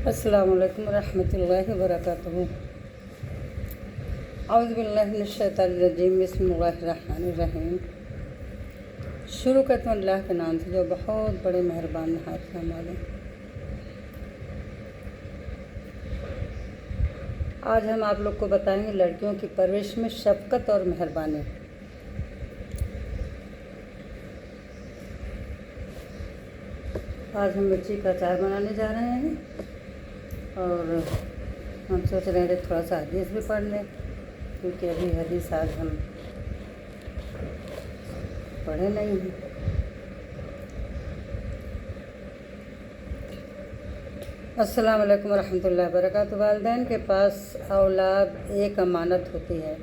السلام علیکم ورحمۃ اللہ وبرکاتہ۔ اعوذ باللہ من الشیطان الرجیم، بسم اللہ الرحمن الرحیم۔ شروع کرتا ہوں اللہ کے نام سے جو بہت بڑے مہربان نہایت رحم والے۔ آج ہم آپ لوگ کو بتائیں گے لڑکیوں کی پرورش میں شفقت اور مہربانی۔ آج ہم مرچی کا اچار بنانے جا رہے ہیں اور ہم سوچ رہے ہیں تھوڑا سا حدیث بھی پڑھ لیں، کیونکہ ابھی حدیث آج ہم پڑھے نہیں ہیں۔ السلام علیکم ورحمۃ اللہ وبرکاتہ۔ والدین کے پاس اولاد ایک امانت ہوتی ہے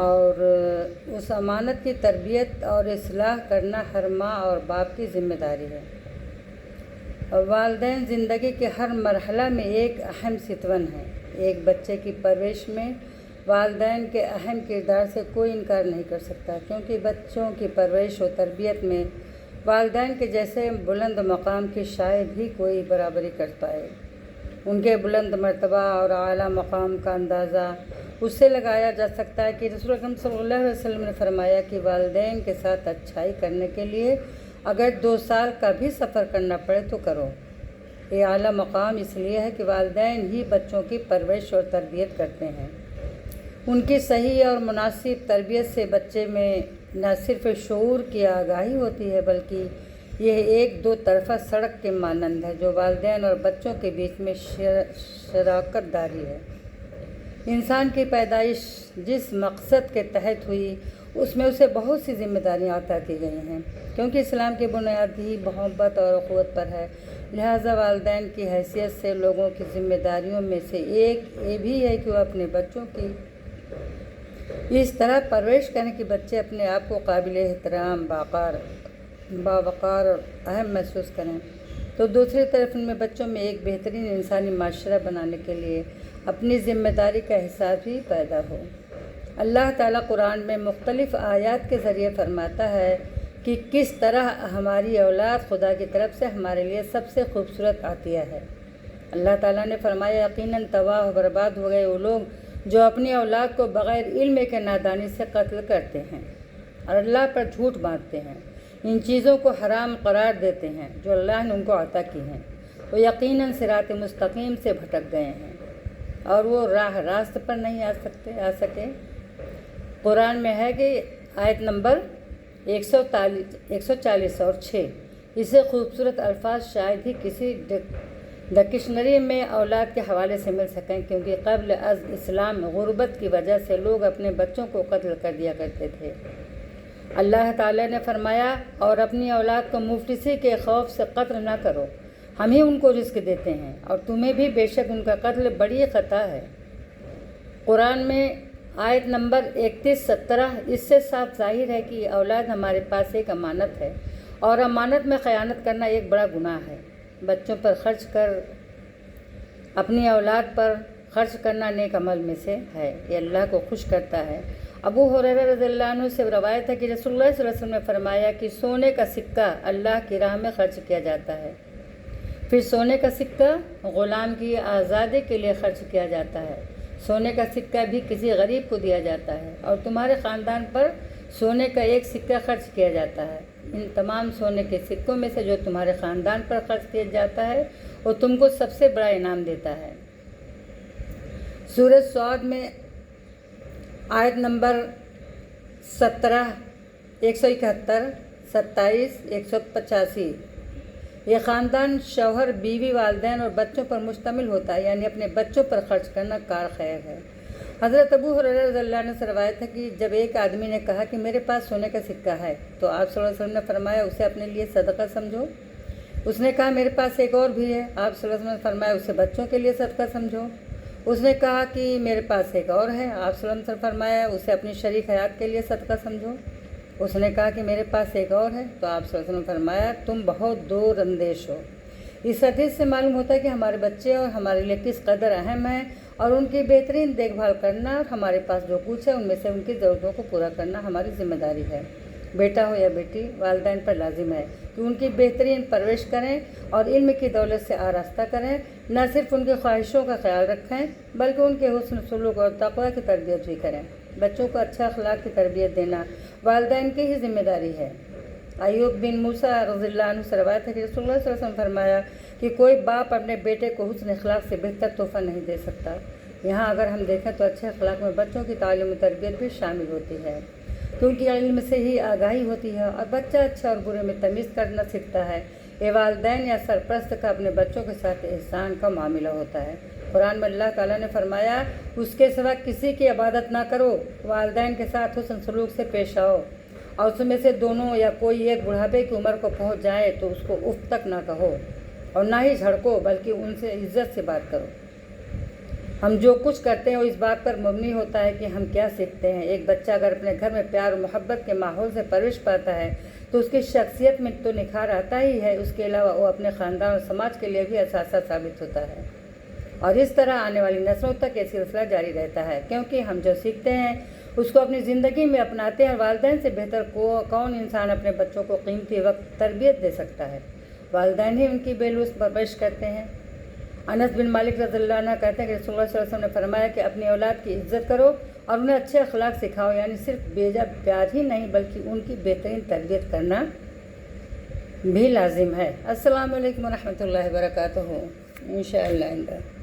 اور اس امانت کی تربیت اور اصلاح کرنا ہر ماں اور باپ کی ذمہ داری ہے۔ والدین زندگی کے ہر مرحلہ میں ایک اہم ستون ہیں۔ ایک بچے کی پرورش میں والدین کے اہم کردار سے کوئی انکار نہیں کر سکتا، کیونکہ بچوں کی پرورش و تربیت میں والدین کے جیسے بلند مقام کی شاید ہی کوئی برابری کر پائے۔ ان کے بلند مرتبہ اور اعلیٰ مقام کا اندازہ اس سے لگایا جا سکتا ہے کہ رسول اکرم صلی اللہ علیہ وسلم نے فرمایا کہ والدین کے ساتھ اچھائی کرنے کے لیے اگر 2 سال کا بھی سفر کرنا پڑے تو کرو۔ یہ اعلیٰ مقام اس لیے ہے کہ والدین ہی بچوں کی پرورش اور تربیت کرتے ہیں۔ ان کی صحیح اور مناسب تربیت سے بچے میں نہ صرف شعور کی آگاہی ہوتی ہے، بلکہ یہ ایک 2 طرفہ سڑک کے مانند ہے جو والدین اور بچوں کے بیچ میں شراکت داری ہے۔ انسان کی پیدائش جس مقصد کے تحت ہوئی اس میں اسے بہت سی ذمہ داریاں عطا کی گئی ہیں، کیونکہ اسلام کی بنیاد ہی محبت اور اخوت پر ہے۔ لہٰذا والدین کی حیثیت سے لوگوں کی ذمہ داریوں میں سے ایک یہ بھی ہے کہ وہ اپنے بچوں کی اس طرح پرورش کریں کہ بچے اپنے آپ کو قابل احترام، باوقار اور اہم محسوس کریں۔ تو دوسری طرف ان میں بچوں میں ایک بہترین انسانی معاشرہ بنانے کے لیے اپنی ذمہ داری کا احساس بھی پیدا ہو۔ اللہ تعالیٰ قرآن میں مختلف آیات کے ذریعے فرماتا ہے کہ کس طرح ہماری اولاد خدا کی طرف سے ہمارے لیے سب سے خوبصورت عطیہ ہے۔ اللہ تعالیٰ نے فرمایا یقیناً تباہ و برباد ہو گئے وہ لوگ جو اپنی اولاد کو بغیر علم کے نادانی سے قتل کرتے ہیں اور اللہ پر جھوٹ باندھتے ہیں، ان چیزوں کو حرام قرار دیتے ہیں جو اللہ نے ان کو عطا کی ہیں۔ وہ یقیناً صراط مستقیم سے بھٹک گئے ہیں اور وہ راست پر نہیں آ سکے۔ قرآن میں ہے کہ آیت نمبر 140 اور 6 اسے خوبصورت الفاظ شاید ہی کسی ڈکشنری میں اولاد کے حوالے سے مل سکیں، کیونکہ قبل از اسلام غربت کی وجہ سے لوگ اپنے بچوں کو قتل کر دیا کرتے تھے۔ اللہ تعالیٰ نے فرمایا اور اپنی اولاد کو مفلسی کے خوف سے قتل نہ کرو، ہم ہی ان کو رزق دیتے ہیں اور تمہیں بھی بے شک ان کا قتل بڑی خطا ہے۔ قرآن میں آیت نمبر 31-17 اس سے صاف ظاہر ہے کہ اولاد ہمارے پاس ایک امانت ہے اور امانت میں خیانت کرنا ایک بڑا گناہ ہے۔ بچوں پر اپنی اولاد پر خرچ کرنا نیک عمل میں سے ہے، یہ اللہ کو خوش کرتا ہے۔ ابو ہریرہ رضی اللہ عنہ سے روایت ہے کہ رسول اللہ صلی اللہ علیہ وسلم نے فرمایا کہ سونے کا سکہ اللہ کی راہ میں خرچ کیا جاتا ہے، پھر سونے کا سکہ غلام کی آزادی کے لیے خرچ کیا جاتا ہے، سونے کا سکہ بھی کسی غریب کو دیا جاتا ہے اور تمہارے خاندان پر سونے کا ایک سکہ خرچ کیا جاتا ہے۔ ان تمام سونے کے سکوں میں سے جو تمہارے خاندان پر خرچ کیا جاتا ہے وہ تم کو سب سے بڑا انعام دیتا ہے۔ سورۃ صاد میں آیت نمبر 17، 171، 27، 185 یہ خاندان شوہر، بیوی، والدین اور بچوں پر مشتمل ہوتا ہے، یعنی اپنے بچوں پر خرچ کرنا کار خیر ہے۔ حضرت ابو ہریرہ رضی اللہ عنہ سے روایت ہے کہ جب ایک آدمی نے کہا کہ میرے پاس سونے کا سکہ ہے تو آپ صلی اللہ علیہ وسلم نے فرمایا اسے اپنے لیے صدقہ سمجھو۔ اس نے کہا میرے پاس ایک اور بھی ہے، آپ صلی اللہ علیہ وسلم نے فرمایا اسے بچوں کے لیے صدقہ سمجھو۔ اس نے کہا کہ میرے پاس ایک اور ہے، آپ صلی اللہ علیہ وسلم نے فرمایا اسے اپنی شریک حیات کے لیے صدقہ سمجھو۔ اس نے کہا کہ میرے پاس ایک اور ہے، تو آپ صلی اللہ علیہ وسلم نے فرمایا تم بہت دور اندیش ہو۔ اس حدیث سے معلوم ہوتا ہے کہ ہمارے بچے اور ہمارے لیے کس قدر اہم ہیں اور ان کی بہترین دیکھ بھال کرنا اور ہمارے پاس جو کچھ ہے ان میں سے ان کی ضرورتوں کو پورا کرنا ہماری ذمہ داری ہے۔ بیٹا ہو یا بیٹی، والدین پر لازم ہے کہ ان کی بہترین پرورش کریں اور علم کی دولت سے آراستہ کریں، نہ صرف ان کی خواہشوں کا خیال رکھیں بلکہ ان کے حسن سلوک اور تقوی کی تربیت بھی کریں۔ بچوں کو اچھا اخلاق کی تربیت دینا والدین کی ہی ذمہ داری ہے۔ ایوب بن موسیٰ رضی اللہ عنہ سے روایت ہے کہ رسول اللہ صلی اللہ علیہ وسلم فرمایا کہ کوئی باپ اپنے بیٹے کو حسن اخلاق سے بہتر تحفہ نہیں دے سکتا۔ یہاں اگر ہم دیکھیں تو اچھے اخلاق میں بچوں کی تعلیم و تربیت بھی شامل ہوتی ہے، کیونکہ علم سے ہی آگاہی ہوتی ہے اور بچہ اچھا اور برے میں تمیز کرنا سیکھتا ہے۔ یہ والدین یا سرپرست کا اپنے بچوں کے ساتھ احسان کا معاملہ ہوتا ہے۔ قرآن میں اللہ تعالیٰ نے فرمایا اس کے سوا کسی کی عبادت نہ کرو، والدین کے ساتھ حسن سلوک سے پیش آؤ، اور اس میں سے دونوں یا کوئی ایک بڑھاپے کی عمر کو پہنچ جائے تو اس کو اف تک نہ کہو اور نہ ہی جھڑکو، بلکہ ان سے عزت سے بات کرو۔ ہم جو کچھ کرتے ہیں وہ اس بات پر مبنی ہوتا ہے کہ ہم کیا سیکھتے ہیں۔ ایک بچہ اگر اپنے گھر میں پیار و محبت کے ماحول سے پرورش پاتا ہے تو اس کی شخصیت میں تو نکھار آتا ہی ہے، اس کے علاوہ وہ اپنے خاندان اور سماج کے لیے بھی اثاثہ ثابت ہوتا ہے، اور اس طرح آنے والی نسلوں تک یہ سلسلہ جاری رہتا ہے، کیونکہ ہم جو سیکھتے ہیں اس کو اپنی زندگی میں اپناتے ہیں۔ والدین سے بہتر کون انسان اپنے بچوں کو قیمتی وقت تربیت دے سکتا ہے؟ والدین ہی ان کی بے لوث پرورش کرتے ہیں۔ انس بن مالک رضی اللہ عنہ کہتے ہیں کہ رسول اللہ صلی اللہ علیہ وسلم نے فرمایا کہ اپنی اولاد کی عزت کرو اور انہیں اچھے اخلاق سکھاؤ، یعنی صرف بیجا پیار ہی نہیں بلکہ ان کی بہترین تربیت کرنا بھی لازم ہے۔ السلام علیکم ورحمۃ اللہ وبرکاتہ، انشاءاللہ۔